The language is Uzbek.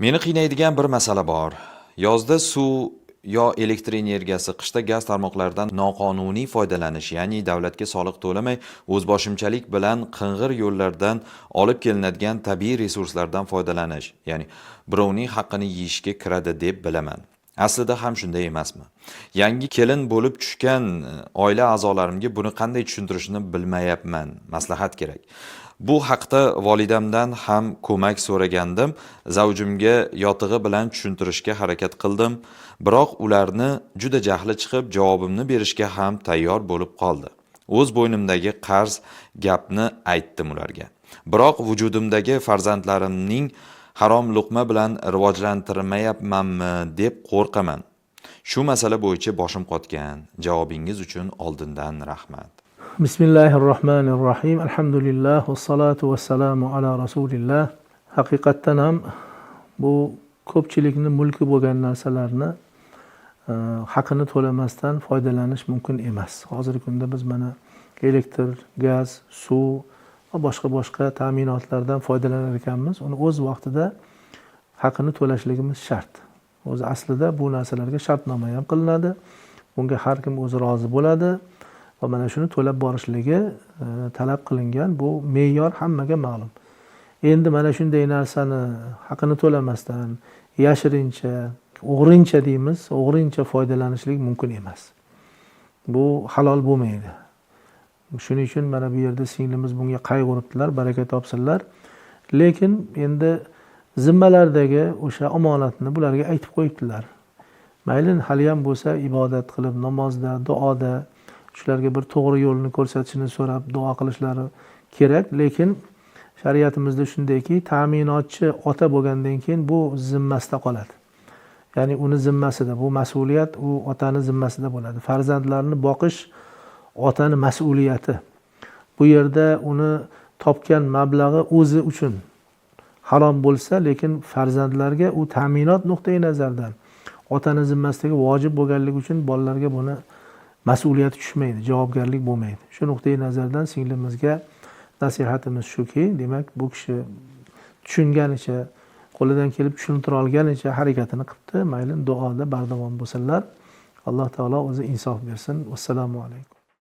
Meni qiynaydigan bir masala bor. Yozda suv yo elektr energiyasi, qishda gaz tarmoqlaridan noqonuniy foydalanish, ya'ni davlatga soliq to'lamay, o'zboshimchalik bilan qing'ir yo'llardan olib kelinadigan tabiiy resurslardan foydalanish, ya'ni birovning haqqini yeyishga kiradi deb bilaman. Aslida ham shunday emasmi? Yangi kelin bo'lib tushgan oila a'zolarimga buni qanday tushuntirishni bilmayapman. Maslahat kerak. Bu haqda volidamdan ham ko'mak so'ragandim. Zavjimga yotig'i bilan tushuntirishga harakat qildim, biroq ularni juda jahli chiqib javobimni berishga ham tayyor bo'lib qoldi. O'z bo'ynimdagi qarz gapni aytdim ularga. Biroq vujudimdagi farzandlarimning harom luqma bilan rivojlantirmayapmanmi deb qo'rqaman. Shu masala bo'yicha boshim qotgan. Javobingiz uchun oldindan rahmat. Bismillahirrohmanirrohim. Alhamdulillah va salatu vassalamu ala rasulillah. Haqiqatdan ham bu ko'pchilikni mulki bo'lgan narsalarni haqini to'lamasdan foydalanish mumkin emas. Hozirgi kunda biz mana elektr, gaz, suv va boshqa ta'minotlardan foydalanar ekanmiz. Uni o'z vaqtida haqini to'lashligimiz shart. O'zi aslida bu narsalarga shartnoma ham qilinadi. Bunga har kim o'zi rozi bo'ladi. Va mana shuni to'lab borishligi talab qilingan. Bu me'yor hammaga ma'lum. Endi mana shunday narsani haqini to'lamasdan, yashirincha, o'g'rincha deymiz, o'g'rincha foydalanishlik mumkin emas. Bu halol bo'lmaydi. Shuning uchun mana bu yerda singlimiz bunga qayg'uribdilar, baraka topsinlar. Lekin endi zimmalardagi o'sha omonatni bularga aytib qo'yibdilar. Mayli hali ham bo'lsa ibodat qilib, namozda, duoda shularga bir to'g'ri yo'lni ko'rsatishini so'rab duo qilishlari kerak, lekin shariatimizda shundayki, ta'minotchi ota bo'lgandan keyin bu zimmasida qoladi. Ya'ni uni zimmasida, bu mas'uliyat u otani zimmasida bo'ladi. Farzandlarni boqish otani mas'uliyati. Bu yerda uni topgan mablag'i o'zi uchun harom bo'lsa, lekin farzandlarga u ta'minot nuqtai nazaridan otani zimmasidagi vojib bo'lganligi uchun bolalarga buni mas'uliyat tushmaydi, javobgarlik bo'lmaydi. Shu nuqtai nazardan singlimizga nasihatimiz shuki, demak bu kishi tushunganicha, qo'lidan kelib tushuntira olganicha harakatini qilibdi. Mayli duoda bardavom bo'lsinlar. Alloh taolo o'zi insof bersin. Assalomu alaykum.